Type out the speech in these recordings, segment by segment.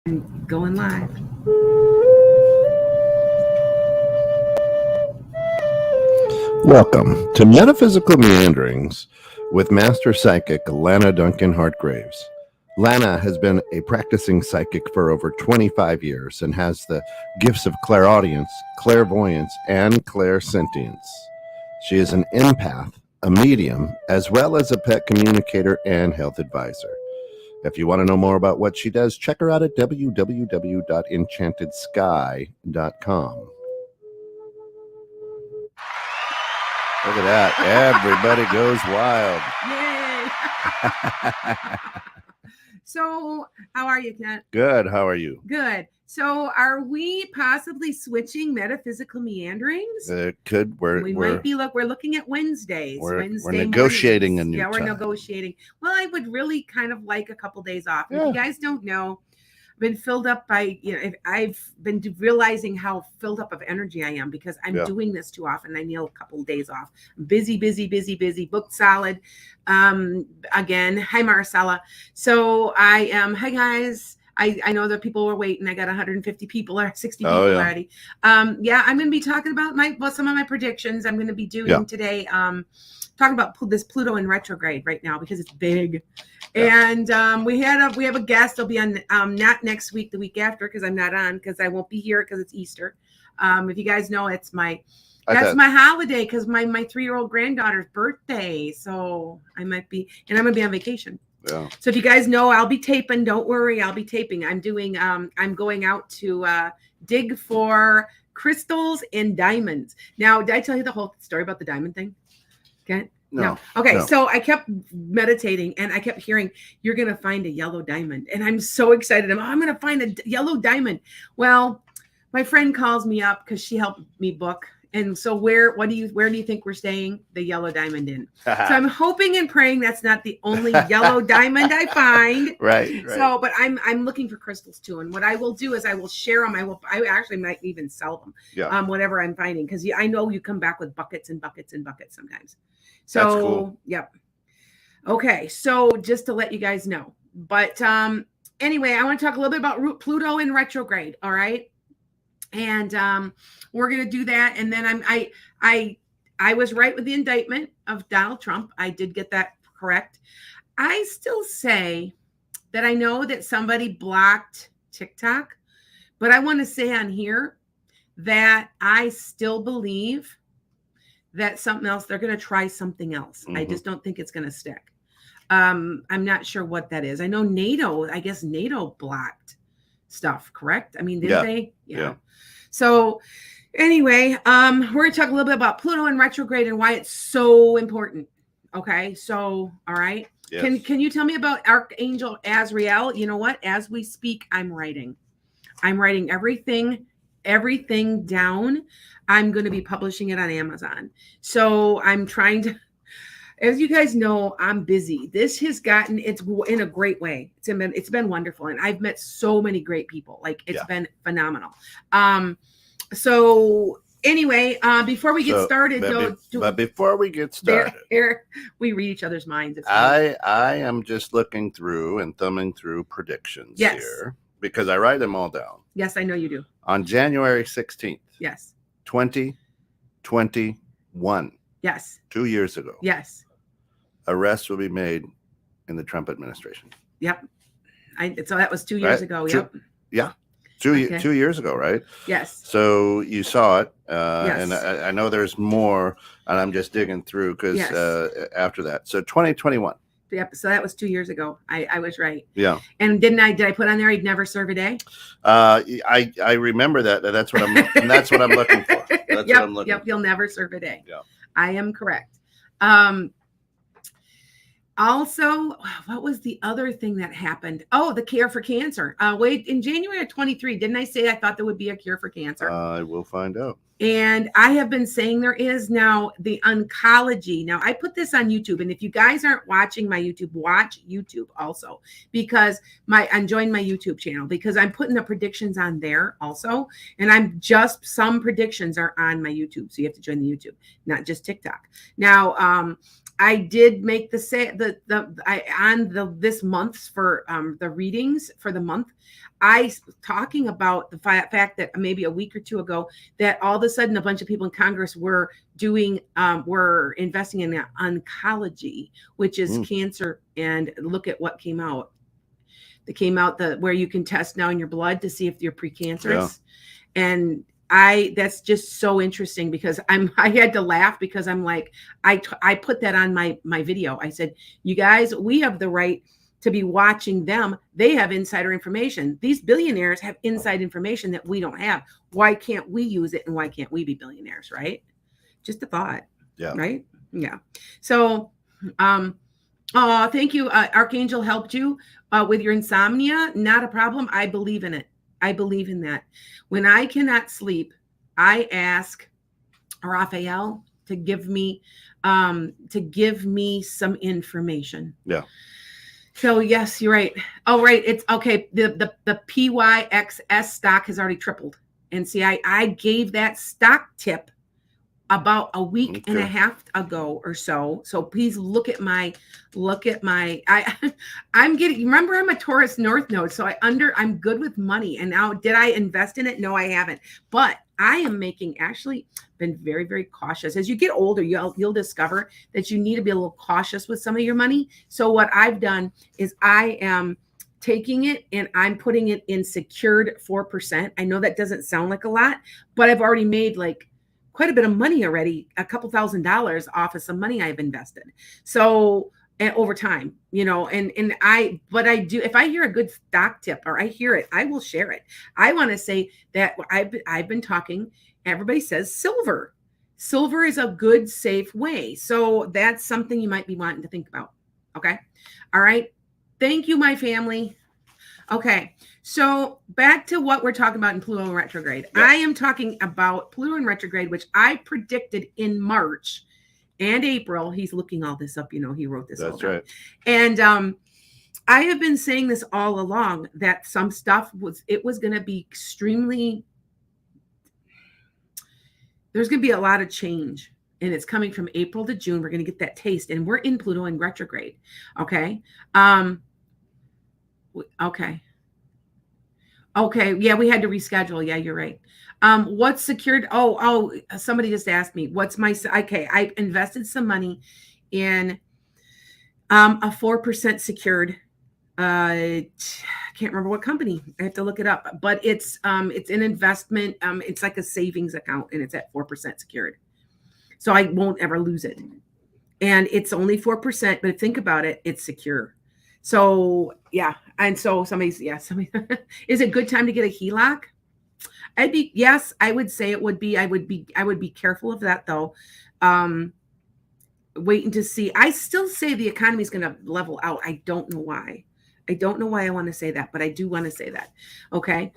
Going live. Welcome to Metaphysical Meanderings with Master Psychic Lana Duncan Hartgraves. Lana has been a practicing psychic for over 25 years and has the gifts of clairaudience, clairvoyance, and clairsentience. She is an empath, a medium, as well as a pet communicator and health advisor. If you want to know more about what she does, check her out at www.enchantedsky.com. Look at that. Everybody goes wild. Yay! So, how are you, Kent? Good. How are you? Good. So, are we possibly switching metaphysical meanderings? It could. We're looking at Wednesdays. We're Wednesday negotiating mornings. a new time. time. We're negotiating. Well, I would really kind of like a couple days off. Yeah. If you guys don't know, I've been filled up by, I've been realizing how filled up of energy I am because I'm doing this too often. I need a couple of days off. I'm busy, booked solid. Again, hi, Marcella. So I am, hi, guys. I know that people were waiting. I got 150 people or 60 people already. I'm going to be talking about some of my predictions. I'm going to be doing today, talking about this Pluto in retrograde right now because it's big. And we have a guest. They'll be on not next week, the week after, because I'm not on because I won't be here because it's Easter. If you guys know, that's my holiday because my 3-year-old granddaughter's birthday. So I might be, and I'm gonna be on vacation. Yeah. So if you guys know, I'll be taping. Don't worry, I'll be taping. I'm doing. I'm going out to dig for crystals and diamonds. Now, did I tell you the whole story about the diamond thing? Okay. No. Okay. No. So I kept meditating and I kept hearing, you're going to find a yellow diamond. And I'm so excited. I'm going to find a yellow diamond. Well, my friend calls me up because she helped me book. And so where do you think we're staying? The Yellow Diamond Inn. So I'm hoping and praying that's not the only yellow diamond I find. Right. So, but I'm looking for crystals too. And what I will do is I will share them. I actually might even sell them. Yeah. Whatever I'm finding. Because I know you come back with buckets and buckets and buckets sometimes. So, that's cool. Yep. Okay. So just to let you guys know. But anyway, I want to talk a little bit about Pluto in retrograde. All right. And we're going to do that. And then I was right with the indictment of Donald Trump. I did get that correct. I still say that I know that somebody blocked TikTok, but I want to say on here that I still believe that something else, they're going to try something else. Mm-hmm. I just don't think it's going to stick. I'm not sure what that is. I know I guess NATO blocked stuff, correct? I mean, didn't they? Yeah. So anyway, we're going to talk a little bit about Pluto and retrograde and why it's so important. Okay. So, all right. Yes. Can you tell me about Archangel Azrael? You know what? As we speak, I'm writing everything down. I'm going to be publishing it on Amazon. So I'm trying to, as you guys know, I'm busy. This has gotten, it's in a great way. It's been wonderful. And I've met so many great people. Like it's been phenomenal. So anyway, before we get started, before we get started, we read each other's minds. I am just looking through and thumbing through predictions here because I write them all down. Yes, I know you do. On January 16th. Yes. 2021. Yes. 2 years ago. Yes. Arrests will be made in the Trump administration. Yep. So that was 2 years ago. Yep. Yeah. 2 years ago, right? Yes. So you saw it. And I know there's more, and I'm just digging through because after that. So 2021. Yep. So that was 2 years ago. I was right. Yeah. And did I put on there he'd never serve a day? I remember that. That's what I'm looking for. That's what I'm looking for. He'll never serve a day. Yeah. I am correct. Also, what was the other thing that happened? Oh, the cure for cancer. Wait, in January of 23, didn't I say I thought there would be a cure for cancer? I will find out. And I have been saying there is now the oncology. Now, I put this on YouTube, and if you guys aren't watching my YouTube, watch YouTube also, because I'm joining my YouTube channel, because I'm putting the predictions on there also. And some predictions are on my YouTube. So you have to join the YouTube, not just TikTok. Now, I did make this month's for the readings for the month. I talking about the fact that maybe a week or two ago that all of a sudden a bunch of people in Congress were investing in oncology, which is cancer. And look at what came out. It came out where you can test now in your blood to see if you're precancerous. Yeah. And that's just so interesting, because I had to laugh, because I'm like, I put that on my video. I said, you guys, we have the right to be watching them. They have insider information. These billionaires have inside information that we don't have. Why can't we use it? And why can't we be billionaires? Right? Just a thought. Yeah. Right. Yeah. So, thank you. Archangel helped you with your insomnia. Not a problem. I believe in it. I believe in that. When I cannot sleep, I ask Raphael to give me some information. Yeah. So yes, you're right. Oh, right. It's okay. The PYXS stock has already tripled. And see, I gave that stock tip about a week and a half ago or so. So please look at my I'm getting, remember, I'm a Taurus North Node. So I'm good with money. And now, did I invest in it? No, I haven't. But I am been very, very cautious. As you get older, you'll discover that you need to be a little cautious with some of your money. So what I've done is I am taking it and I'm putting it in secured 4%. I know that doesn't sound like a lot, but I've already made quite a bit of money already, a couple $1,000s off of some money I've invested. So, and over time, but I do, if I hear a good stock tip or I hear it, I will share it. I want to say that I've been talking, everybody says silver is a good, safe way. So that's something you might be wanting to think about. Okay. All right. Thank you, my family. Okay, so back to what we're talking about in Pluto in retrograde. Yep. I am talking about Pluto in retrograde, which I predicted in March and April. He's looking all this up. He wrote this. That's right. And I have been saying this all along, that some stuff was going to be extremely. There's going to be a lot of change. And it's coming from April to June. We're going to get that taste. And we're in Pluto in retrograde. Okay. Okay. Yeah, we had to reschedule. Yeah, you're right. What's secured? Oh, somebody just asked me, I invested some money in a 4% secured. I can't remember what company. I have to look it up, but it's an investment. It's like a savings account, and it's at 4% secured. So I won't ever lose it. And it's only 4%, but think about it, it's secure. So yeah. And so somebody, is it a good time to get a HELOC? Yes, I would say it would be. I would be careful of that though. Waiting to see. I still say the economy is going to level out. I don't know why. I want to say that, but I do want to say that. Okay.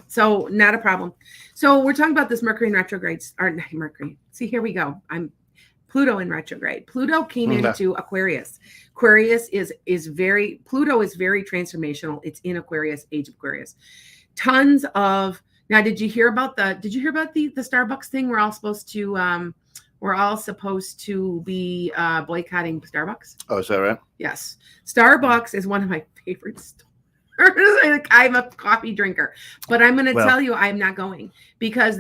So not a problem. So we're talking about this Mercury in retrograde, or not Mercury. See, here we go. Pluto in retrograde. Pluto came into Aquarius. Pluto is very transformational. It's in Aquarius, age of Aquarius. Tons of, now, did you hear about the Starbucks thing? We're all supposed to be boycotting Starbucks. Oh, is that right? Yes. Starbucks is one of my favorite stores. I'm a coffee drinker, but I'm going to tell you, I'm not going, because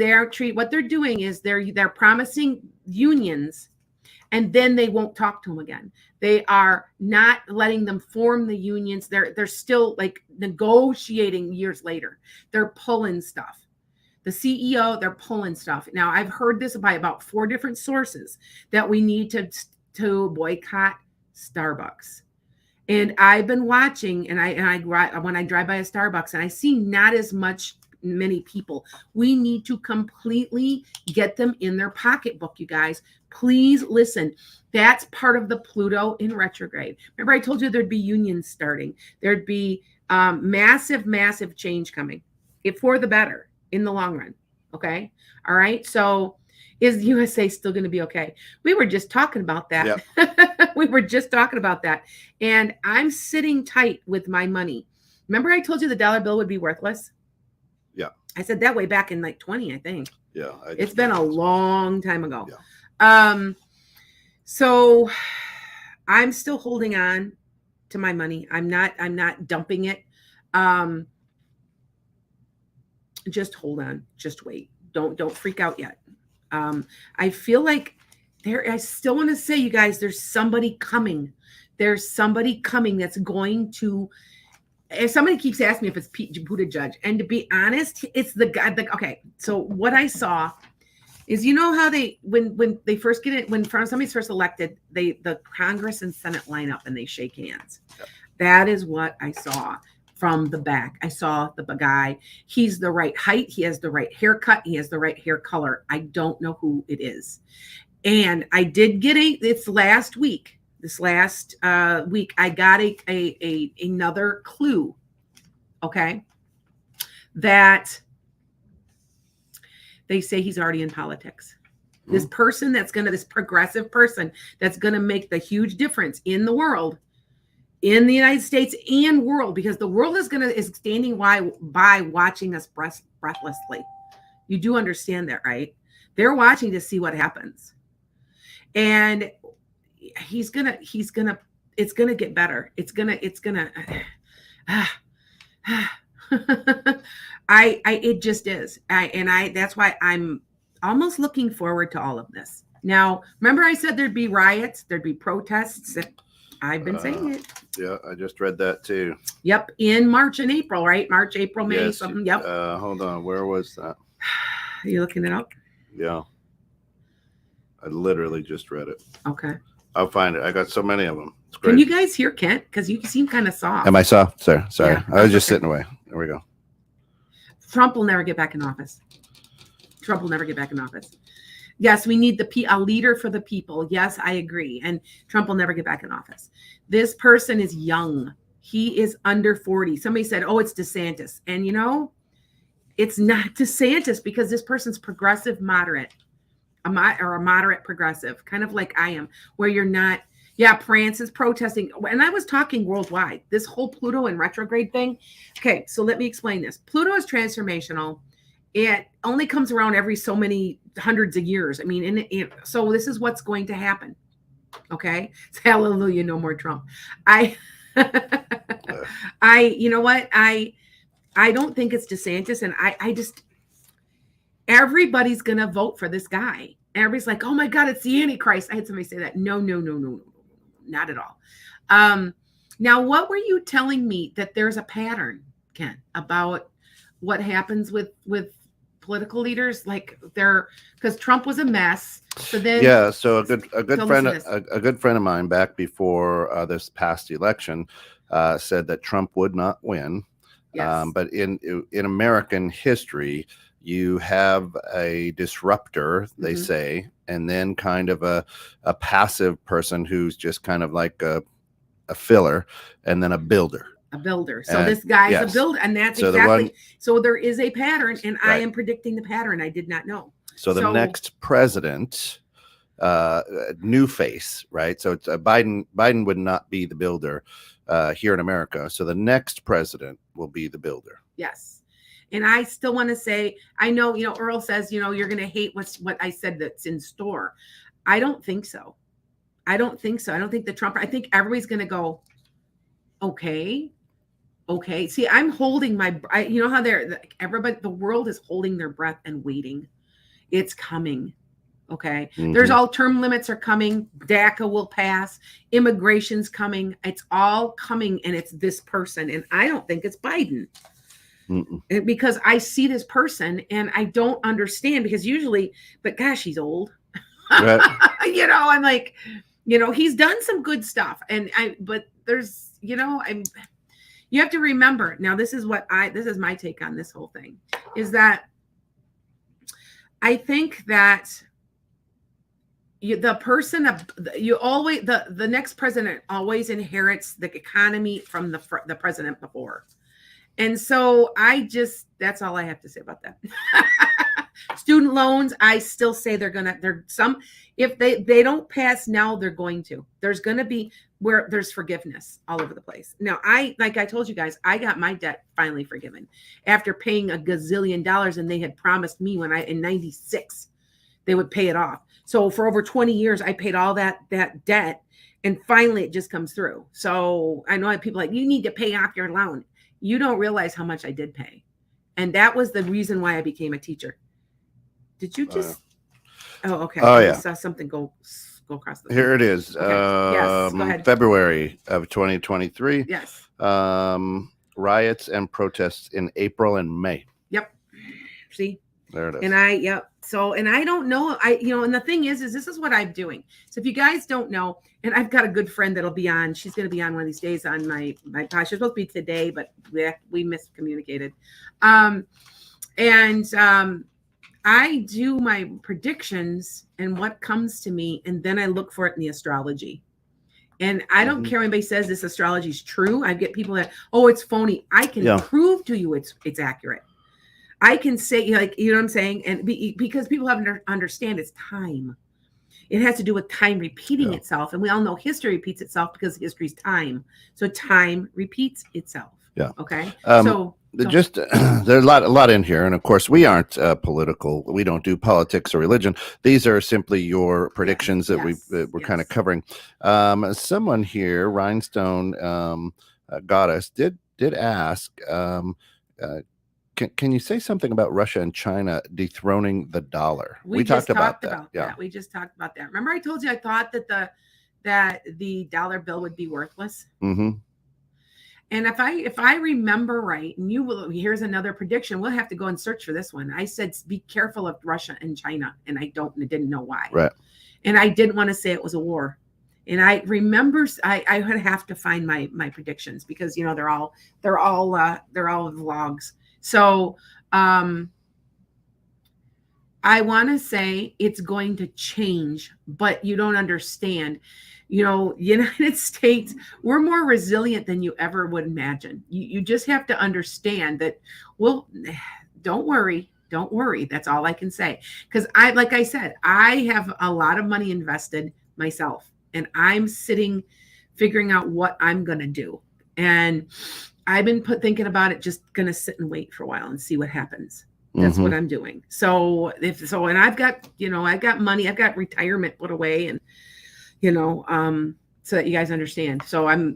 what they're doing is they're promising unions, and then they won't talk to them again. They are not letting them form the unions. They're still negotiating years later. They're pulling stuff. The CEO, they're pulling stuff. Now, I've heard this by about 4 different sources that we need to boycott Starbucks. And I've been watching, and when I drive by a Starbucks and I see not as many people, we need to completely get them in their pocketbook, you guys. Please listen. That's part of the Pluto in retrograde. Remember, I told you there'd be unions starting. There'd be massive, massive change coming, for the better in the long run. Okay. All right. So is the USA still going to be okay? We were just talking about that. Yep. We were just talking about that. And I'm sitting tight with my money. Remember I told you the dollar bill would be worthless? Yeah. I said that way back in like 20, I think. Yeah. It's been a long time ago. Yeah. So I'm still holding on to my money. I'm not dumping it. Just hold on. Just wait. Don't freak out yet. I feel like I still want to say, you guys, there's somebody coming. There's somebody coming that's going to, if somebody keeps asking me if it's Pete Buttigieg, and to be honest, it's the guy. Okay, so what I saw is, you know how they when they first get it, when somebody's first elected, the Congress and Senate line up and they shake hands. Yep. That is what I saw from the back. I saw the guy. He's the right height. He has the right haircut. He has the right hair color. I don't know who it is. And I did get it's last week. This last week, I got another clue. Okay. That they say he's already in politics. This person this progressive person that's going to make the huge difference in the world, in the United States and world, because the world is standing by watching us breathlessly. You do understand that, right? They're watching to see what happens. And it's gonna get better. It just is. That's why I'm almost looking forward to all of this. Now, remember I said there'd be riots, there'd be protests. I've been saying it. Yeah, I just read that too. Yep, in March and April, right? March, April, May, yes, something. Yep. Hold on, where was that? Are you looking it up? Yeah. I literally just read it. Okay. I'll find it. I got so many of them. It's great. Can you guys hear Kent? Because you seem kind of soft. Am I soft? Sorry. Yeah, I was just sitting away. There we go. Trump will never get back in office. Trump will never get back in office. Yes, we need a leader for the people. Yes, I agree. And Trump will never get back in office. This person is young. He is under 40. Somebody said, oh, it's DeSantis. And it's not DeSantis, because this person's progressive moderate, a moderate progressive, kind of like I am, where you're not. Yeah, France is protesting. And I was talking worldwide, this whole Pluto and retrograde thing. Okay, so let me explain this. Pluto is transformational. It only comes around every so many hundreds of years. I mean, so this is what's going to happen. Okay. Hallelujah. No more Trump. You know what? I don't think it's DeSantis. And I just, everybody's going to vote for this guy. Everybody's like, oh my God, it's the Antichrist. I had somebody say that. No, not at all. Now, what were you telling me that there's a pattern, Ken, about what happens with political leaders? Like because Trump was a mess. So then, yeah. So a good friend of mine back before this past election said that Trump would not win. Yes. But in American history, you have a disruptor, they say, and then kind of a passive person who's just kind of like a filler, and then a builder. So this guy's a builder, and that's exactly. So there is a pattern, and right. I am predicting the pattern. I did not know. So the next president, new face, right? So it's Biden. Biden would not be the builder here in America. So the next president will be the builder. Yes. And I still want to say, I know, Earl says, you're going to hate what I said that's in store. I don't think so. I don't think the Trump, I think everybody's going to go, okay. See, I'm holding how everybody, the world is holding their breath and waiting. It's coming. Okay. There's all term limits are coming. DACA will pass. Immigration's coming. It's all coming. And it's this person. And I don't think it's Biden. Because I see this person and I don't understand, because usually, but gosh, he's old. Right. I'm like, he's done some good stuff. But there's, you have to remember now, this is my take on this whole thing, is that I think that the next president always inherits the economy from the president before. And so that's all I have to say about that. Student loans, I still say if they don't pass now, they're going to. There's going to be where there's forgiveness all over the place. Now, like I told you guys, I got my debt finally forgiven after paying a gazillion dollars, and they had promised me in 96 they would pay it off. So for over 20 years, I paid all that debt, and finally it just comes through. So I know people like, you need to pay off your loan. You don't realize how much I did pay. And that was the reason why I became a teacher. Did you just? Oh, okay. Oh, yeah. I saw something go across the. Here it is. Okay. Yes, go ahead. February of 2023. Yes. Riots and protests in April and May. Yep. See? There it is. And yep. So, and I don't know, and the thing is this is what I'm doing. So if you guys don't know, and I've got a good friend that'll be on, she's going to be on one of these days on my podcast. She's supposed to be today, but we miscommunicated. I do my predictions and what comes to me, and then I look for it in the astrology. And I don't care if anybody says this astrology is true. I get people that, it's phony. I can prove to you it's accurate. I can say, like, you know what I'm saying? And because people have to understand it's time. It has to do with time repeating itself. And we all know history repeats itself because history's time. So time repeats itself. Yeah. Okay. There's a lot in here. And of course, we aren't political. We don't do politics or religion. These are simply your predictions that we're kind of covering. Someone here, Rhinestone Goddess, did ask, can you say something about Russia and China dethroning the dollar? We talked about that. Yeah, we just talked about that. Remember, I told you I thought that the dollar bill would be worthless. Mm-hmm. And if I remember right, and here's another prediction. We'll have to go and search for this one. I said, be careful of Russia and China, and I didn't know why. Right. And I didn't want to say it was a war. And I remember I would have to find my predictions because they're all vlogs. So I want to say it's going to change, but you don't understand. United States, we're more resilient than you ever would imagine. You just have to understand that, don't worry. That's all I can say. Because like I said, I have a lot of money invested myself, and I'm figuring out what I'm going to do. And I've been thinking about it, just going to sit and wait for a while and see what happens. That's what I'm doing. So and I've got money, I've got retirement put away, and, so that you guys understand. So I'm,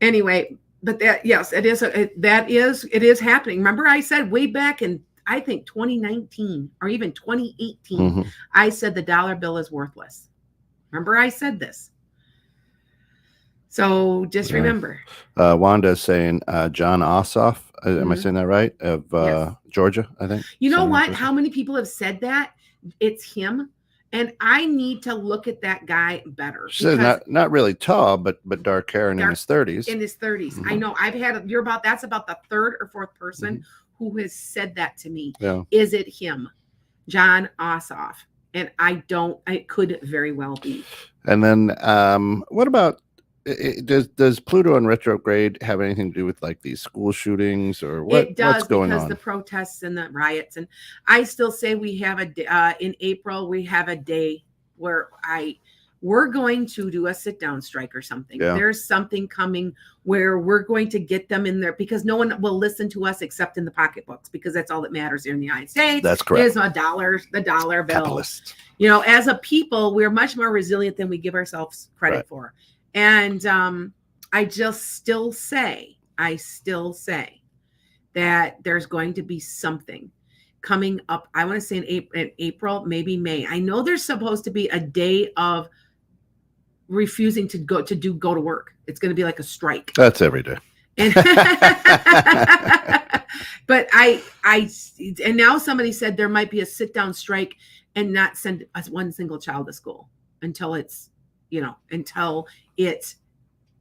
anyway, but that, yes, it is happening. Remember I said way back in, I think 2019 or even 2018, I said the dollar bill is worthless. Remember I said this. So just remember. Wanda's saying John Ossoff. Am I saying that right? Of yes. Georgia, I think. You know what? How many people have said that? It's him. And I need to look at that guy better. She's not really tall, but dark hair and in his 30s. In his 30s. I know. That's about the third or fourth person who has said that to me. Yeah. Is it him? John Ossoff. And it could very well be. And then what about, does Pluto and retrograde have anything to do with like these school shootings or what's going on? Because the protests and the riots. And I still say we have in April, we have a day where we're going to do a sit down strike or something. Yeah. There's something coming where we're going to get them in there because no one will listen to us except in the pocketbooks, because that's all that matters here in the United States. That's correct. Is the dollar bill. Capitalist. As a people, we're much more resilient than we give ourselves credit for. And I still say that there's going to be something coming up. I want to say in April, maybe May. I know there's supposed to be a day of refusing to go to work. It's going to be like a strike. That's every day. And but and now somebody said there might be a sit down strike and not send one single child to school until until it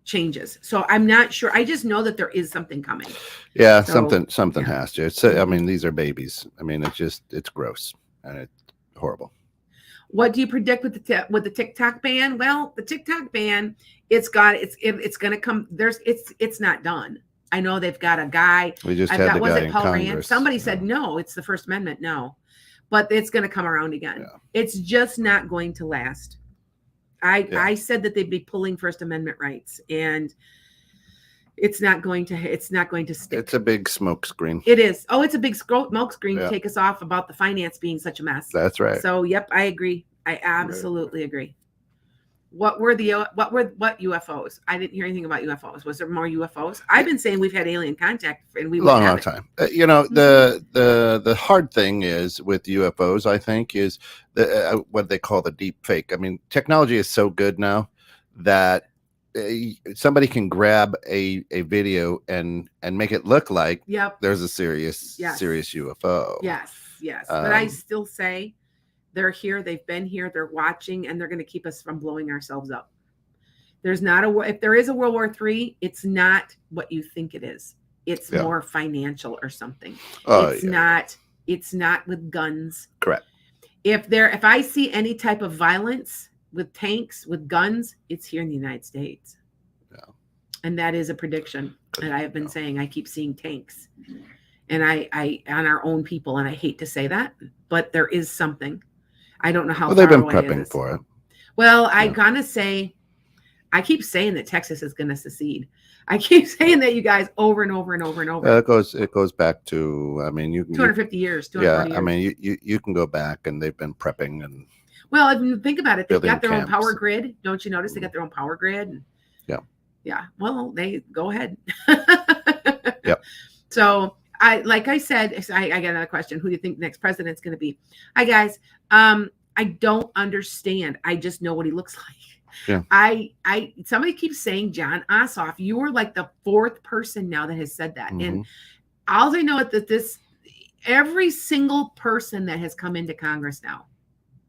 changes. So I'm not sure. I just know that there is something coming. Yeah, something has to. I mean, these are babies. I mean, it's gross and it's horrible. What do you predict with the TikTok ban? Well, the TikTok ban, it's going to come. It's not done. I know they've got a guy. We just had the guy in Paul Congress. Rand? Somebody said no. It's the First Amendment. No. but it's going to come around again. Yeah. It's just not going to last. I said that they'd be pulling First Amendment rights, and it's not going to stick. It's a big smoke screen. It is. Oh, it's a big smoke screen Yeah. to take us off about the finance being such a mess. That's right. So, yep, I agree. I absolutely agree. What UFOs? I didn't hear anything about UFOs. Was there more UFOs? I've been saying we've had alien contact, and we long time. The hard thing is with UFOs, I think, is what they call the deep fake. I mean, technology is so good now that somebody can grab a video and make it look like there's a serious UFO. Yes. But I still say they're here. They've been here. They're watching, and they're going to keep us from blowing ourselves up. There's not if there is a World War III, it's not what you think it is. It's more financial or something. It's not with guns. Correct. If I see any type of violence with tanks, with guns, it's here in the United States. Yeah. And that is a prediction that I have been saying. I keep seeing tanks, and I on our own people, and I hate to say that, but there is something. I don't know how. Well, they've been prepping for it. Well, I gotta say, I keep saying that Texas is going to secede. I keep saying that, you guys, over and over and over and over. It goes back to, I mean, 250 years. 240 years. I mean, you can go back, and they've been prepping and. Well, if you think about it, they've got their camps. own power grid. Don't you notice they got their own power grid? Yeah. Well, they go ahead. Yep. So like I said, I got another question. Who do you think the next president's going to be? Hi guys. I don't understand. I just know what he looks like. Yeah. Somebody keeps saying John Ossoff. You are like the fourth person now that has said that. Mm-hmm. And all I know is that every single person that has come into Congress now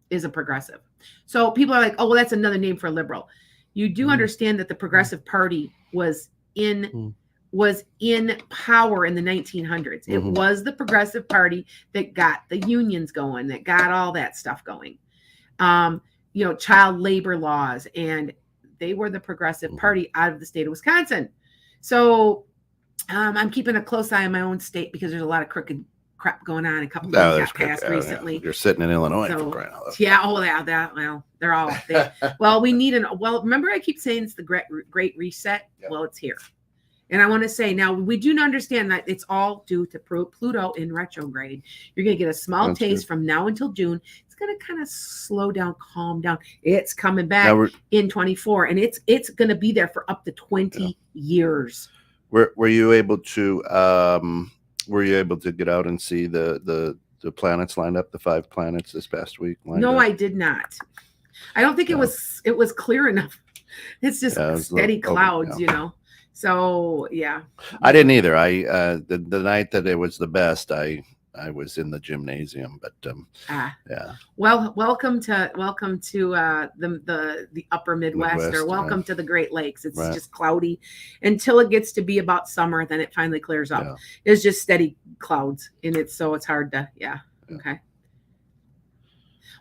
is a progressive. So people are like, oh, well, that's another name for a liberal. You do understand that the Progressive Party was in power in the 1900s. It was the Progressive Party that got the unions going, that got all that stuff going. Child labor laws, and they were the Progressive Party out of the state of Wisconsin. So I'm keeping a close eye on my own state because there's a lot of crooked crap going on. A couple things got passed recently. Yeah. You're sitting in Illinois for crying out loud. Yeah. Oh, yeah. Well, they're all. Remember I keep saying it's the Great Reset. Yeah. Well, it's here. And I want to say now, we do understand that it's all due to Pluto in retrograde. You're going to get a small taste from now until June. It's going to kind of slow down, calm down. It's coming back in 24, and it's going to be there for up to 20 years. Were you able to get out and see the planets lined up, the 5 planets this past week? No, I did not. I don't think it was clear enough. It's just steady clouds, So yeah, I didn't either. The night that it was the best, I was in the gymnasium, but yeah. Well, welcome to the upper Midwest or welcome to the Great Lakes. It's just cloudy until it gets to be about summer, then it finally clears up. Yeah. It's just steady clouds, and it's hard to okay.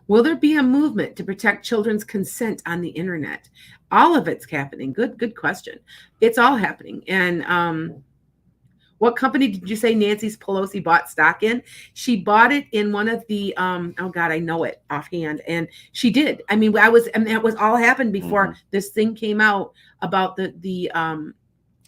Will there be a movement to protect children's consent on the internet? All of it's happening. Good question. It's all happening. And what company did you say Nancy Pelosi bought stock in? She bought it in one of the oh God, I know it offhand. And she did. I mean, that was all happened before this thing came out about the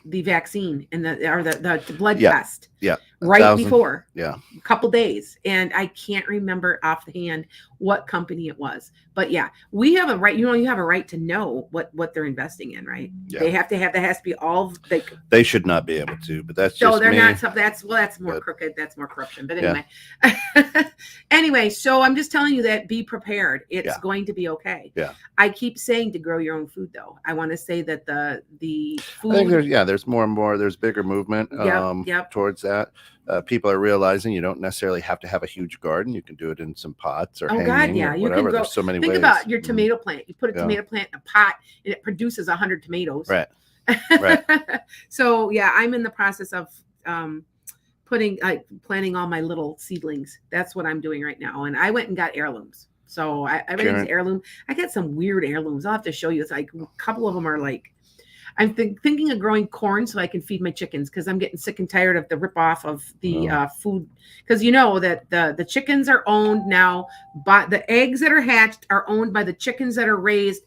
vaccine and the blood test. Yeah. Right before. Yeah. A couple days. And I can't remember offhand what company it was. But yeah, we have a right, you have a right to know what they're investing in, right? Yeah. They have to have, that has to be all they should not be able to, but that's just they're not that's more crooked, that's more corruption. But anyway. Yeah. Anyway, so I'm just telling you that be prepared. It's going to be okay. Yeah. I keep saying to grow your own food though. I want to say that the food, I think there's more and more, there's bigger movement towards that. People are realizing you don't necessarily have to have a huge garden. You can do it in some pots or hanging or whatever. You can There's so many ways. Think about your tomato plant. You put a tomato plant in a pot and it produces 100 tomatoes. Right. So yeah, I'm in the process of planting all my little seedlings. That's what I'm doing right now. And I went and got heirlooms. So I went into heirloom. I got some weird heirlooms. I'll have to show you. It's like a couple of them are like, I'm thinking of growing corn so I can feed my chickens, because I'm getting sick and tired of the ripoff of the food. Because you know that the chickens are owned now, but the eggs that are hatched are owned by the chickens that are raised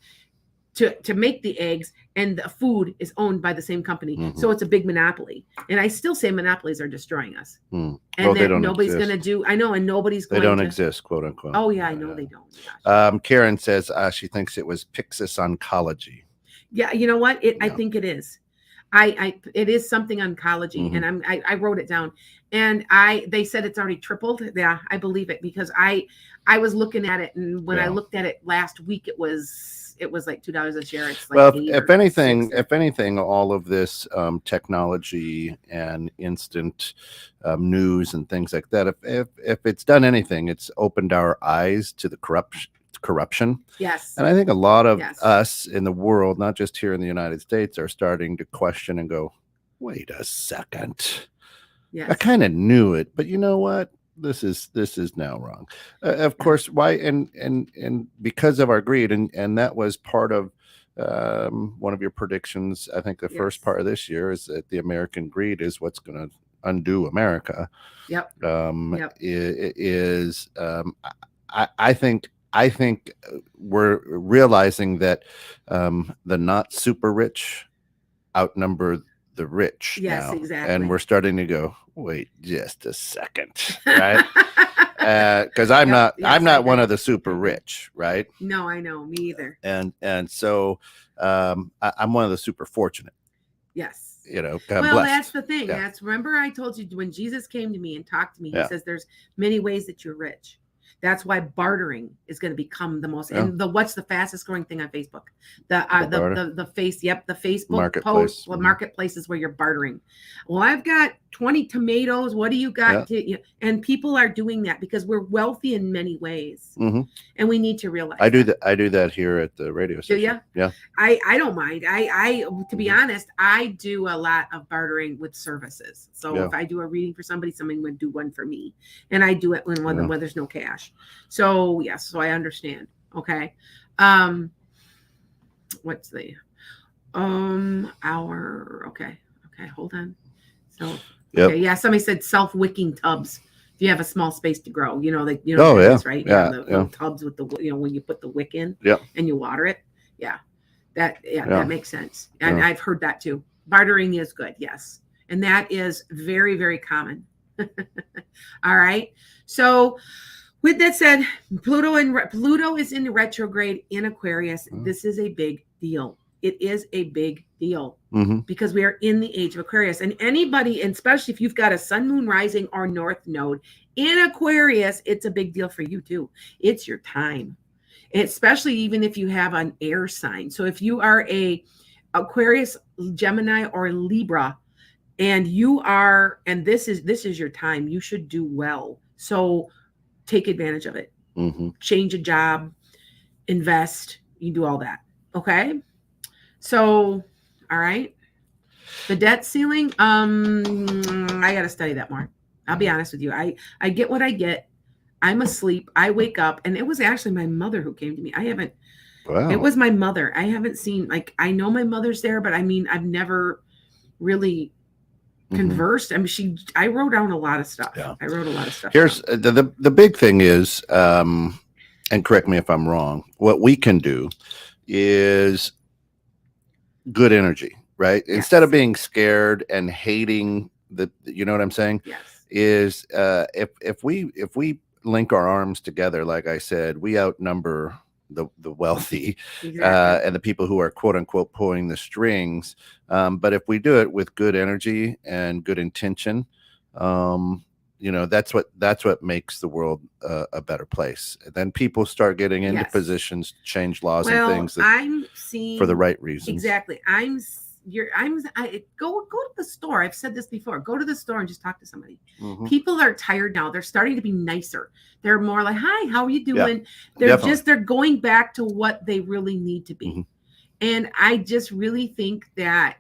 to make the eggs, and the food is owned by the same company. So it's a big monopoly. And I still say monopolies are destroying us. And that nobody's going to do. I know, and nobody's going to. They don't exist, quote unquote. Oh yeah, I know they don't. Karen says she thinks it was Pixis Oncology. Yeah, you know what? I think it is. It is something oncology, and I wrote it down, and they said it's already tripled. Yeah, I believe it, because I was looking at it, and when I looked at it last week, it was like $2 a share. It's like, well, if anything, all of this technology and instant news and things like that, if it's done anything, it's opened our eyes to the corruption. Yes. And I think a lot of us in the world, not just here in the United States, are starting to question and go, wait a second. Yes. I kind of knew it, but you know what? This is now wrong. Of course, why? And because of our greed, and that was part of one of your predictions. I think the first part of this year is that the American greed is what's going to undo America. Yep. I think we're realizing that the not super rich outnumber the rich now. Exactly. And we're starting to go, wait just a second, right? Because I'm not one of the super rich, right? No, I know, me either. And so I'm one of the super fortunate. Yes. Well, blessed. That's the thing. Remember I told you when Jesus came to me and talked to me, he says there's many ways that you're rich. That's why bartering is going to become the most. And what's the fastest growing thing on Facebook? The Facebook marketplace is where you're bartering. Well, I've got 20 tomatoes. What do you got? And people are doing that because we're wealthy in many ways, and we need to realize. I do that here at the radio station. Do you? Yeah. I don't mind. I to be honest, I do a lot of bartering with services. So if I do a reading for somebody would do one for me, and I do it when there's no cash. So yes, so I understand. Okay. What's the hour? Okay, hold on. So somebody said self-wicking tubs. If you have a small space to grow, right? The little tubs with the when you put the wick in and you water it. That makes sense. And I've heard that too. Bartering is good, yes. And that is very, very common. All right. So with that said, Pluto is in retrograde in Aquarius. This is a big deal. It is a big deal because we are in the age of Aquarius. And anybody, and especially if you've got a sun, moon, rising, or north node in Aquarius, it's a big deal for you too. It's your time. And especially even if you have an air sign. So if you are a Aquarius, Gemini, or Libra, and this is your time, you should do well. So take advantage of it. Change a job, invest, you do all that. Okay. So, all right. The debt ceiling, I got to study that more. I'll be honest with you. I get what I get. I'm asleep. I wake up, and it was actually my mother who came to me. It was my mother. I haven't seen, I know my mother's there, but I've never really conversed. I wrote down a lot of stuff. I wrote a lot of stuff. Here's the big thing is, and correct me if I'm wrong, what we can do is good energy, right? Yes. Instead of being scared and hating you know what I'm saying? Yes. Is if we link our arms together, like I said, we outnumber the wealthy. Exactly. And the people who are quote unquote pulling the strings. But if we do it with good energy and good intention, that's what makes the world a better place. And then people start getting into positions, change laws and things for the right reasons. Exactly. Go to the store. I've said this before. Go to the store and just talk to somebody. People are tired now. They're starting to be nicer. They're more like, "Hi, how are you doing?" Yeah, they're going back to what they really need to be. And I just really think that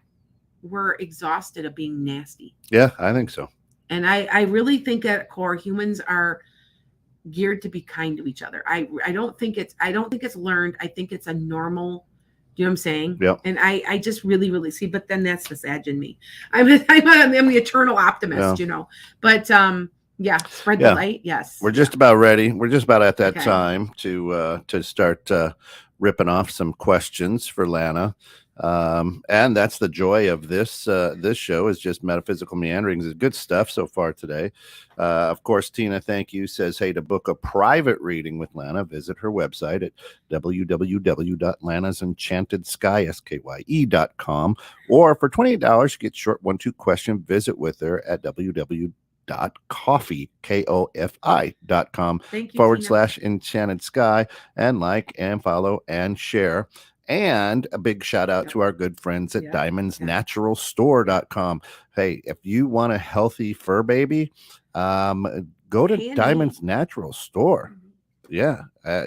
we're exhausted of being nasty. Yeah, I think so. And I really think at core humans are geared to be kind to each other. I don't think it's learned. I think it's a normal You know what I'm saying? Yep. And I just really, really see, but then that's the Sag in me. I'm the eternal optimist, Yeah. you know, but, yeah, spread the Yeah. light. Yes. We're just about ready. We're just about at that Okay. time to start ripping off some questions for Lana. And that's the joy of this this show is just metaphysical meanderings. Is good stuff so far today. Of course, Tina, thank you, says, hey, to book a private reading with Lana, visit her website at www.lanasenchantedskye.com, or for $28 you get short 1-2 question visit with her at www.coffee.com Thank you, Tina. /enchanted sky, and like and follow and share. And a big shout out to our good friends at diamondsnaturalstore.com. Hey, if you want a healthy fur baby, go to Handy. Diamonds Natural Store. Yeah,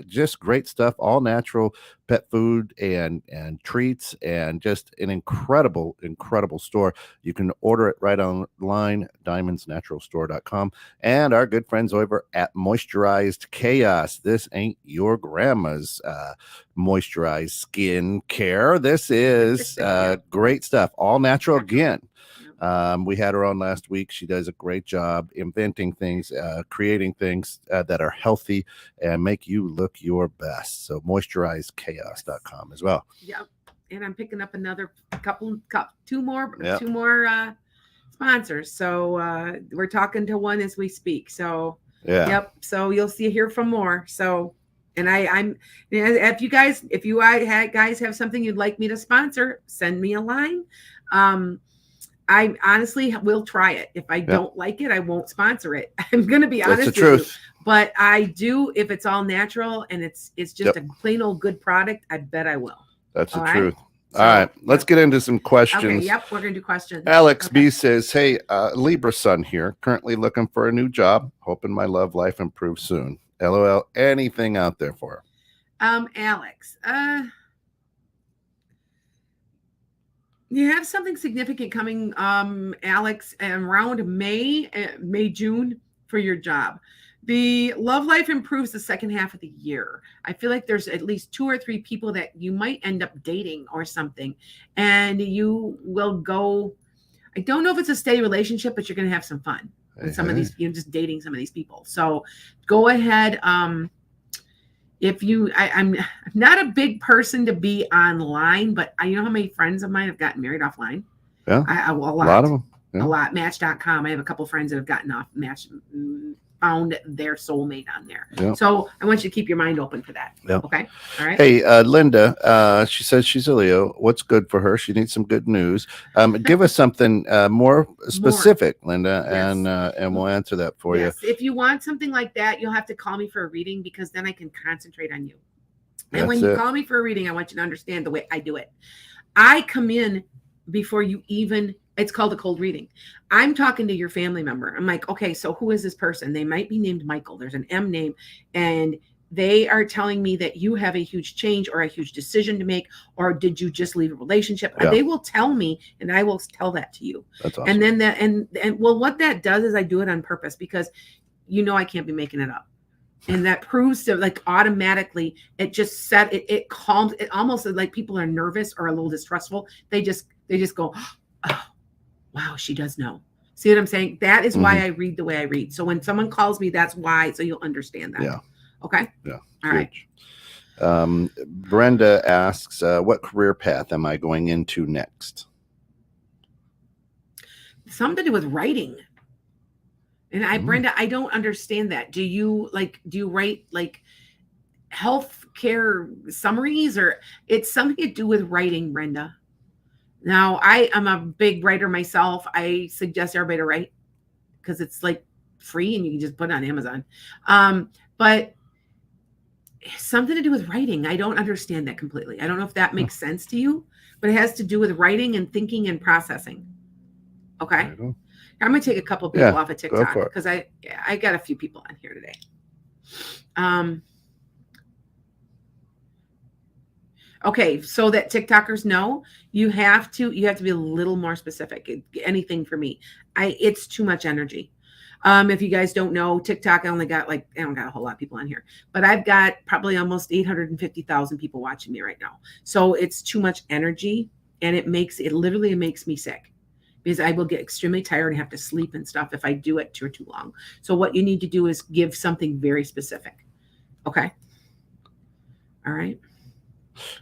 just great stuff, all natural pet food and treats, and just an incredible store. You can order it right online, diamondsnaturalstore.com. And our good friends over at Moisturized Chaos. This ain't your grandma's moisturized skin care. This is great stuff, all natural again. We had her on last week. She does a great job inventing things, creating things that are healthy and make you look your best. So moisturizedchaos.com as well. Yep. And I'm picking up another two more sponsors. So we're talking to one as we speak. So yeah. Yep. So you'll hear from more. So, and I'm if you guys have something you'd like me to sponsor, send me a line. I honestly will try it. If I don't like it, I won't sponsor it. I'm going to be honest with you. But I do, if it's all natural and it's just a plain old good product, I bet I will. That's the truth. All right, let's get into some questions. Okay, yep, we're going to do questions. Alex B says, hey, Libra Sun here, currently looking for a new job, hoping my love life improves soon. LOL, anything out there for her? Alex, you have something significant coming, Alex, around May, June for your job. The love life improves the second half of the year. I feel like there's at least 2 or 3 people that you might end up dating or something, and you will go. I don't know if it's a steady relationship, but you're going to have some fun with some of these, just dating some of these people. So go ahead. If you, I'm not a big person to be online, but you know how many friends of mine have gotten married offline? Yeah, a lot of them. Yeah. A lot. Match.com. I have a couple friends that have gotten off Match, found their soulmate on there. Yep. So I want you to keep your mind open for that. Yep. Okay. All right. Hey, Linda, she says she's a Leo. What's good for her? She needs some good news. Give us something more specific, Linda, yes. And we'll answer that for you. If you want something like that, you'll have to call me for a reading, because then I can concentrate on you. And when you call me for a reading, I want you to understand the way I do it. I come in before you even, it's called a cold reading. I'm talking to your family member. I'm like, okay, so who is this person? They might be named Michael. There's an M name, and they are telling me that you have a huge change or a huge decision to make, or did you just leave a relationship? Yeah. They will tell me, and I will tell that to you. That's awesome. And then that, and well, what that does is I do it on purpose, because I can't be making it up. And that proves to, like, automatically, it just it calms it, almost like people are nervous or a little distrustful. They just go, oh, wow, she does know. See what I'm saying? That is why I read the way I read. So when someone calls me, that's why, so you'll understand that. Yeah. Okay. Yeah. All right. Brenda asks, what career path am I going into next? Something to do with writing. And Brenda, I don't understand that. Do you write like healthcare summaries, or it's something to do with writing, Brenda? Now, I am a big writer myself. I suggest everybody to write, because it's like free and you can just put it on Amazon. But something to do with writing. I don't understand that completely. I don't know if that makes sense to you, but it has to do with writing and thinking and processing. Okay. I'm going to take a couple people off of TikTok, because I got a few people on here today. Okay, so that TikTokers know, you have to be a little more specific. Anything for me, it's too much energy. If you guys don't know, TikTok, I don't got a whole lot of people on here, but I've got probably almost 850,000 people watching me right now. So it's too much energy, and it literally makes me sick, because I will get extremely tired and have to sleep and stuff if I do it too long. So what you need to do is give something very specific. Okay. All right.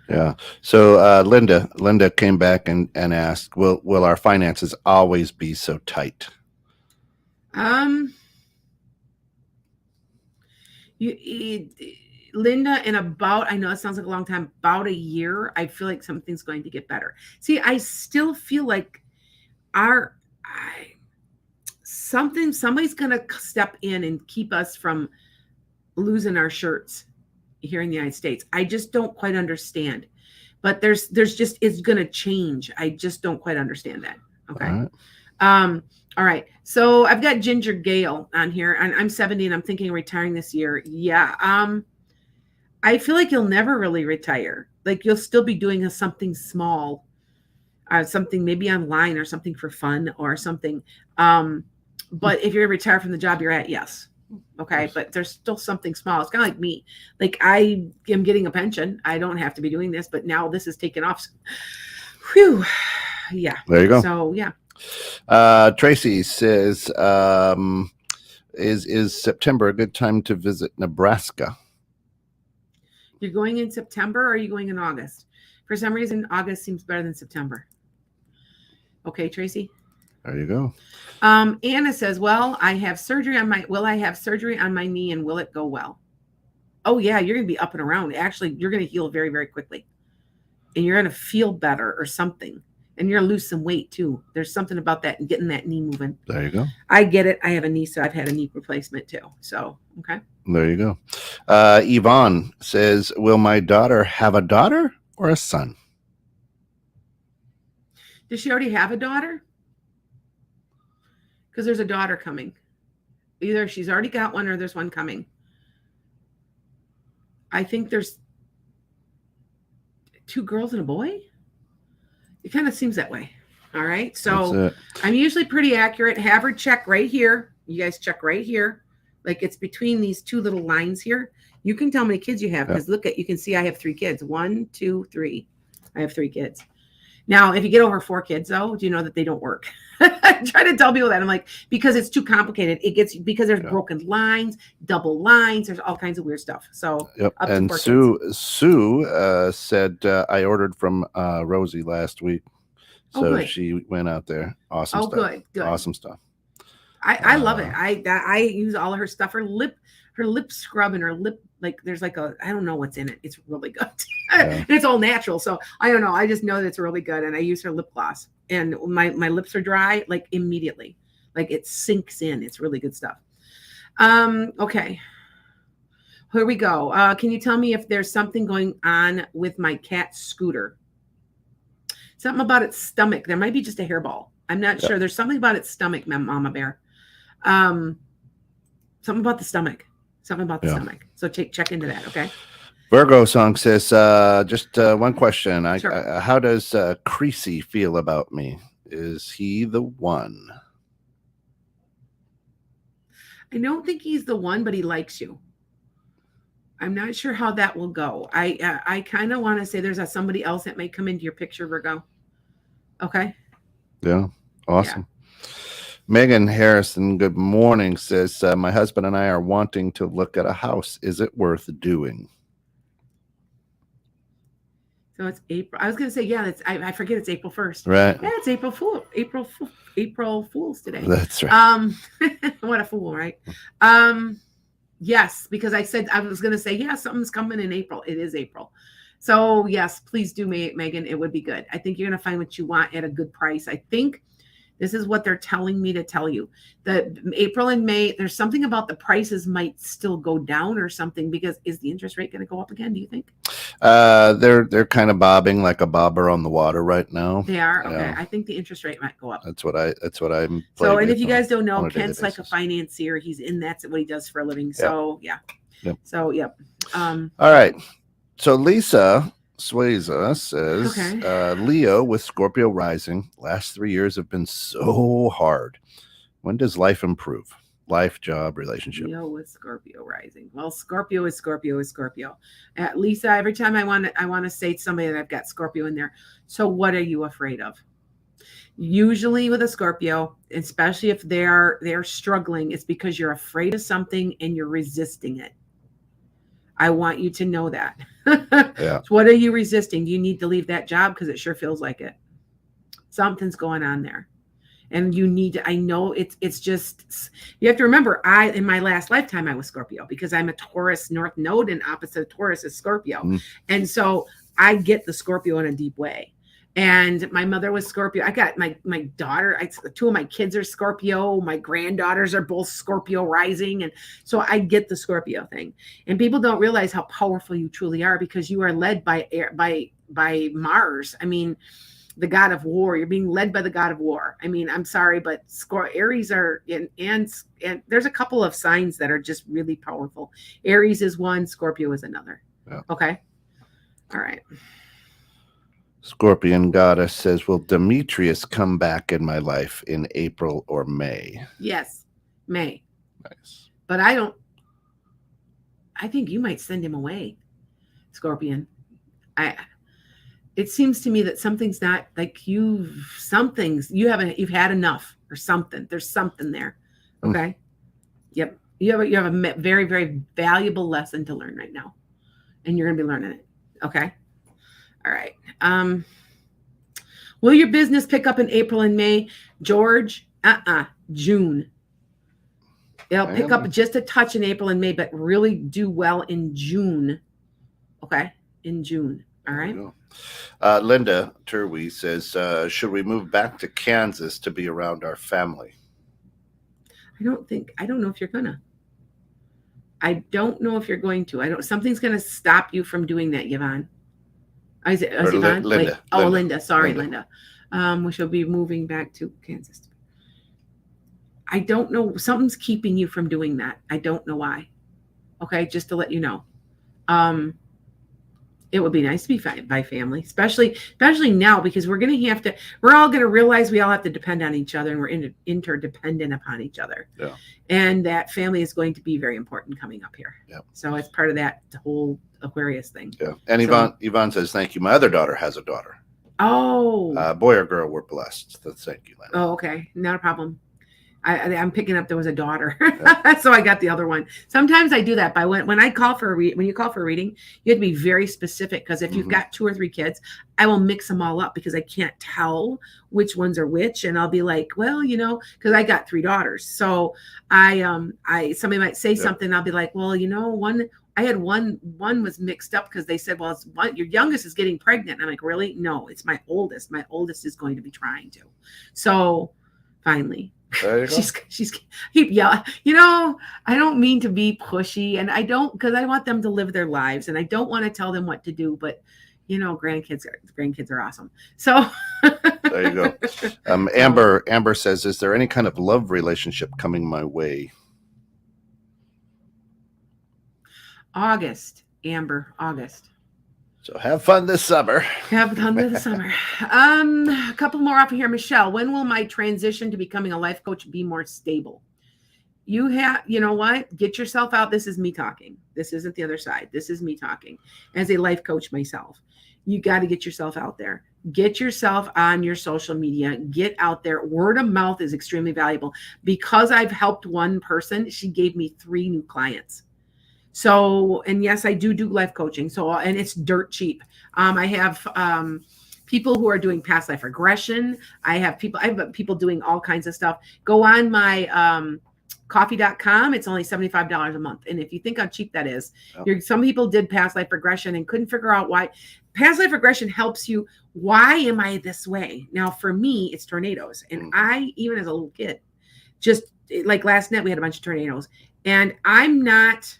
Yeah. So Linda came back and asked, will our finances always be so tight? Linda, in about, I know it sounds like a long time, about a year, I feel like something's going to get better. See, I still feel like somebody's going to step in and keep us from losing our shirts here in the United States. I just don't quite understand, but there's just, it's going to change. I just don't quite understand that. Okay. All right. So I've got Ginger Gale on here, and I'm 70 and I'm thinking of retiring this year. Yeah. I feel like you'll never really retire. Like, you'll still be doing something small, something maybe online or something for fun or something. But if you're retired from the job you're at, yes. Okay. But there's still something small. It's kind of like me. Like, I am getting a pension. I don't have to be doing this, but now this is taken off. Whew. Yeah. There you go. So, yeah. Tracy says, is September a good time to visit Nebraska? You're going in September, or are you going in August? For some reason, August seems better than September. Okay, Tracy. There you go. Anna says, will I have surgery on my knee, and will it go well? Oh yeah, you're going to be up and around. Actually, you're going to heal very, very quickly, and you're going to feel better or something. And you're going to lose some weight too. There's something about that and getting that knee moving. There you go. I get it. I have a knee, so I've had a knee replacement too. So, okay. There you go. Yvonne says, will my daughter have a daughter or a son? Does she already have a daughter? Because there's a daughter coming. Either she's already got one or there's one coming. I think there's 2 girls and a boy. It kind of seems that way. All right. So I'm usually pretty accurate. Have her check right here. You guys check right here. Like, it's between these 2 little lines here. You can tell how many kids you have, because you can see I have 3 kids. 1, 2, 3. I have 3 kids. Now, if you get over 4 kids, though, do you know that they don't work? I try to tell people that. I'm like, because it's too complicated. Because there's broken lines, double lines. There's all kinds of weird stuff. So, and Sue said, I ordered from Rosie last week. So she went out there. Awesome stuff. Good. Awesome stuff. I love it. I use all of her stuff. Her lip scrub and her lip, like, there's like I don't know what's in it. It's really good. And it's all natural. So I don't know. I just know that it's really good. And I use her lip gloss, and my lips are dry, like, immediately. Like, it sinks in. It's really good stuff. Okay. Here we go. Can you tell me if there's something going on with my cat Scooter? Something about its stomach. There might be just a hairball. I'm not sure. There's something about its stomach, Mama Bear. Something about the stomach. Stomach. So check into that, okay? Virgo Song says, just one question. Sure. How does Creasy feel about me? Is he the one? I don't think he's the one, but he likes you. I'm not sure how that will go. I kind of want to say there's somebody else that may come into your picture, Virgo. Okay. Yeah. Awesome. Yeah. Megan Harrison, good morning, says, my husband and I are wanting to look at a house. Is it worth doing? So it's April. I was going to say, yeah, I forget it's April 1st. Right. Yeah, it's April Fool's today. That's right. What a fool, right? Yes, because I was going to say, yeah, something's coming in April. It is April. So yes, please do, Megan. It would be good. I think you're going to find what you want at a good price. I think this is what they're telling me to tell you. That April and May, there's something about the prices might still go down or something, because is the interest rate going to go up again, do you think? They're kind of bobbing like a bobber on the water right now. They are? Okay. I think the interest rate might go up. That's what I'm So, and if you guys don't know, Kent's like a financier. That's what he does for a living. So yeah. Yep. So yep. All right. So Lisa Sueza says, Leo with Scorpio rising, last 3 years have been so hard. When does life improve? life, job, relationship. Leo with Scorpio rising. Well, Scorpio is Scorpio is Scorpio. Lisa, every time I want to say to somebody that I've got Scorpio in there. So what are you afraid of? Usually with a Scorpio, especially if they're struggling, it's because you're afraid of something and you're resisting it. I want you to know that. Yeah. So what are you resisting? Do you need to leave that job? Because it sure feels like it. Something's going on there. And you need to, I know it's just, you have to remember, in my last lifetime, I was Scorpio because I'm a Taurus North Node and opposite Taurus is Scorpio. And so I get the Scorpio in a deep way. And my mother was Scorpio. I got my daughter, two of my kids are Scorpio. My granddaughters are both Scorpio rising. And so I get the Scorpio thing. And people don't realize how powerful you truly are because you are led by Mars. I mean, the god of war. You're being led by the god of war. I mean, I'm sorry, but Aries are and there's a couple of signs that are just really powerful. Aries is one, Scorpio is another. Yeah. Okay. All right. Scorpion goddess says, will Demetrius come back in my life in April or May? Yes, May. Nice. But I think you might send him away, Scorpion. It seems to me that something's not like you've had enough or something. There's something there. Okay. Yep. You have a very, very valuable lesson to learn right now. And you're going to be learning it. Okay. All right. Will your business pick up in April and May? George, June. It'll pick up just a touch in April and May, but really do well in June. Okay. In June. All right. Linda Turwey says, should we move back to Kansas to be around our family? I don't know if you're gonna. I don't know if you're going to. Something's going to stop you from doing that, Yvonne. Is Yvonne? Linda. Linda. Sorry, Linda. We shall be moving back to Kansas. I don't know. Something's keeping you from doing that. I don't know why. Okay, just to let you know. It would be nice to be by family, especially now, because we're all going to realize we all have to depend on each other and we're interdependent upon each other. Yeah. And that family is going to be very important coming up here. Yeah. So it's part of that whole Aquarius thing. Yeah. And Yvonne says, thank you. My other daughter has a daughter. Oh. Boy or girl, we're blessed. Thank you, Lana. Oh, okay. Not a problem. I'm picking up there was a daughter. Yeah. So I got the other one. Sometimes I do that by when I call for when you call for a reading, you have to be very specific because if you've got 2 or 3 kids, I will mix them all up because I can't tell which ones are which. And I'll be like, well, because I got 3 daughters. So somebody might say something. I'll be like, well, I had one was mixed up because they said, well, your youngest is getting pregnant. I'm like, really? No, it's my oldest. My oldest is going to be trying to. So finally. There you go. She's yeah. I don't mean to be pushy, and I don't, because I want them to live their lives, and I don't want to tell them what to do. But grandkids are awesome. So there you go. Amber says, is there any kind of love relationship coming my way? August. So have fun this summer. A couple more off of here. Michelle, when will my transition to becoming a life coach be more stable? You know what? Get yourself out. This is me talking. This isn't the other side. This is me talking as a life coach myself. You got to get yourself out there. Get yourself on your social media. Get out there. Word of mouth is extremely valuable. Because I've helped one person, she gave me 3 new clients. So, and yes, I do life coaching. So, and it's dirt cheap. I have people who are doing past life regression. I have people doing all kinds of stuff. Go on my coffee.com. It's only $75 a month. And if you think how cheap that is, some people did past life regression and couldn't figure out why. Past life regression helps you. Why am I this way? Now, for me, it's tornadoes. And I, even as a little kid, just like last night, we had a bunch of tornadoes. And I'm not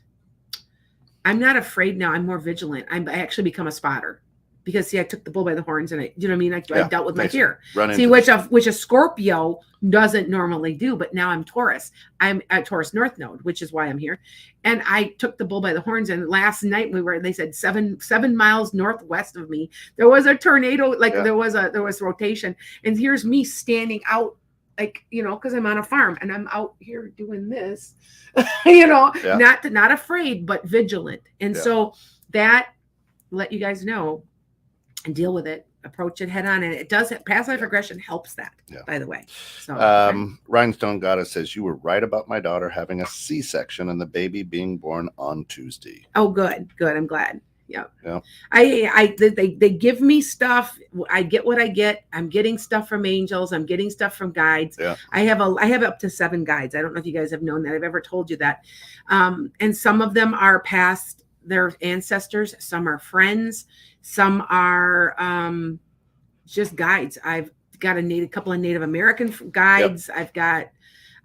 afraid now. I'm more vigilant. I actually become a spotter because I took the bull by the horns and I dealt with my fear. Which a Scorpio doesn't normally do, but now I'm Taurus. I'm at Taurus North Node, which is why I'm here. And I took the bull by the horns. And last night they said 7 miles northwest of me, there was a tornado. There was rotation. And here's me standing out like, because I'm on a farm and I'm out here doing this, not afraid, but vigilant. And so that let you guys know and deal with it, approach it head on. And it does, past life regression helps that, by the way. So Rhinestone Goddess says, you were right about my daughter having a C-section and the baby being born on Tuesday. Oh, good. I'm glad. Yeah. They give me stuff. I get what I get. I'm getting stuff from angels. I'm getting stuff from guides. Yeah. I have up to 7 guides. I don't know if you guys have known that. I've ever told you that. And some of them are past their ancestors. Some are friends. Some are just guides. I've got a couple of Native American guides. Yep.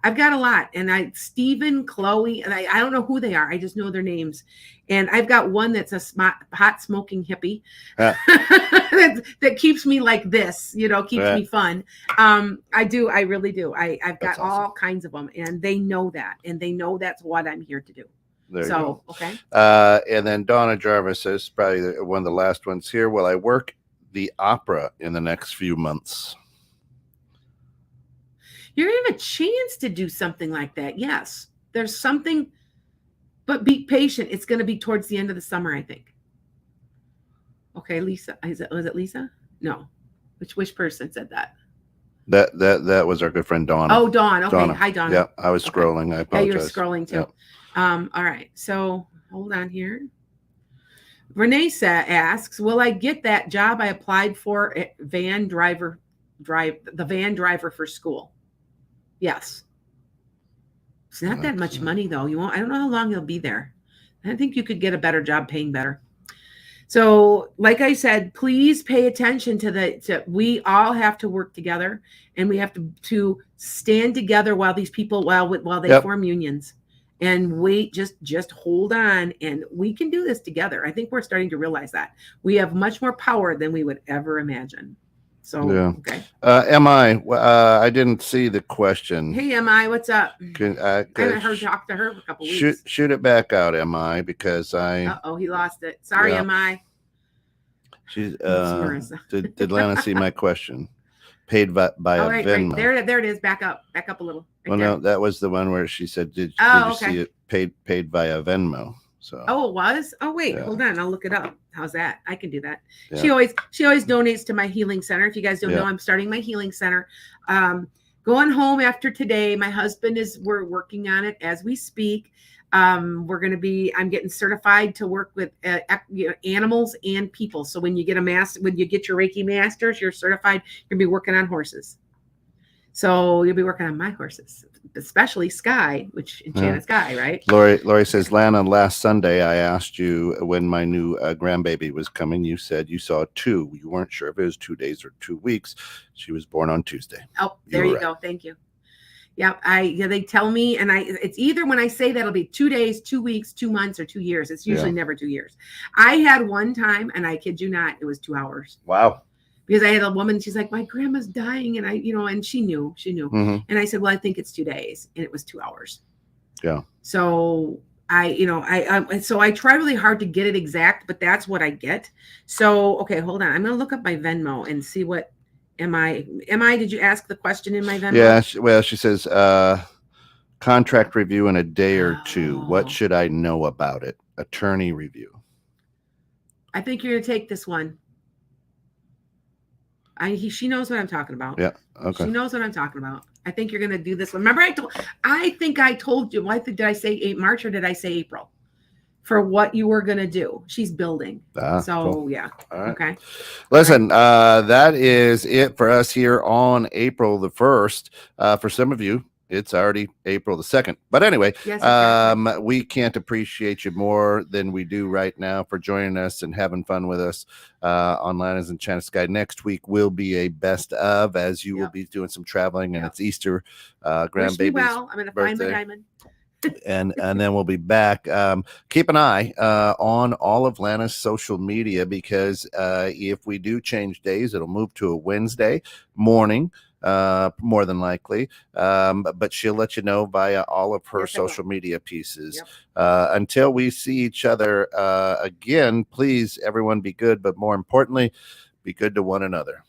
I've got a lot. And Stephen, Chloe, and I don't know who they are. I just know their names. And I've got one that's a hot smoking hippie that keeps me like this, keeps me fun. I really do. I've got all kinds of them, and they know that, and they know that's what I'm here to do. Okay. And then Donna Jarvis says, probably one of the last ones here. Will I work the opera in the next few months? You're going to have a chance to do something like that. Yes, there's something, but be patient. It's going to be towards the end of the summer, I think. Okay, Lisa. Was it Lisa? No. Which person said that? That was our good friend Dawn. Oh, Dawn. Okay. Donna. Hi, Dawn. Yeah, I was scrolling. I apologize. Yeah, you're scrolling too. Yeah. All right. So hold on here. Renee asks, will I get that job I applied for at the van driver for school? Yes. It's not that much money though. I don't know how long you'll be there. I think you could get a better job paying better. So like I said, please pay attention to we all have to work together, and we have to stand together while these people, while they form unions, and wait, just hold on, and we can do this together. I think we're starting to realize that we have much more power than we would ever imagine. So, okay. MI, I didn't see the question. Hey, MI, what's up? I haven't talked to her for a couple weeks. Shoot it back out, MI, because he lost it. Sorry, MI. She's did Lana see my question? Paid by right, Venmo. Right. There it is. Back up a little. Right no, that was the one where she said, did you see it paid via Venmo? So it was. Oh wait, hold on, I'll look it up. How's that? I can do that. She always donates to my healing center. If you guys don't know, I'm starting my healing center. Going home after today. My husband we're working on it as we speak. I'm getting certified to work with animals and people. So when you get when you get your Reiki masters, you're certified. You're gonna be working on horses. So you'll be working on my horses, especially Sky, which Enchanted Sky, right? Lori says, Lana, last Sunday I asked you when my new grandbaby was coming. You said you saw 2. You weren't sure if it was 2 days or 2 weeks. She was born on Tuesday. Oh, there you go. Thank you. Yeah, they tell me, and it's either when I say that'll be 2 days, 2 weeks, 2 months, or 2 years. It's usually never 2 years. I had one time, and I kid you not, it was 2 hours. Wow. Because I had a woman, she's like, my grandma's dying. And and she knew. Mm-hmm. And I said, well, I think it's 2 days. And it was 2 hours. Yeah. So I try really hard to get it exact, but that's what I get. So, okay, hold on. I'm going to look up my Venmo and see what did you ask the question in my Venmo? Yeah. She says, contract review in a day or 2. What should I know about it? Attorney review. I think you're going to take this one. She knows what I'm talking about. Yeah. Okay. She knows what I'm talking about. I think you're going to do this one. Remember, I think I told you. Did I say March or did I say April? For what you were going to do. She's building. Cool. Yeah. All right. Okay. Listen, that is it for us here on April the 1st. For some of you, it's already April the 2nd. But anyway, we can't appreciate you more than we do right now for joining us and having fun with us on Lana's Enchanted Sky. Next week will be a best of, as you will be doing some traveling, and it's Easter, grandbaby's well. I'm going to find my diamond. and then we'll be back. Keep an eye on all of Lana's social media, because if we do change days, it'll move to a Wednesday morning. More than likely, but she'll let you know via all of her social media pieces. Until we see each other again, please, everyone, be good, but more importantly, be good to one another.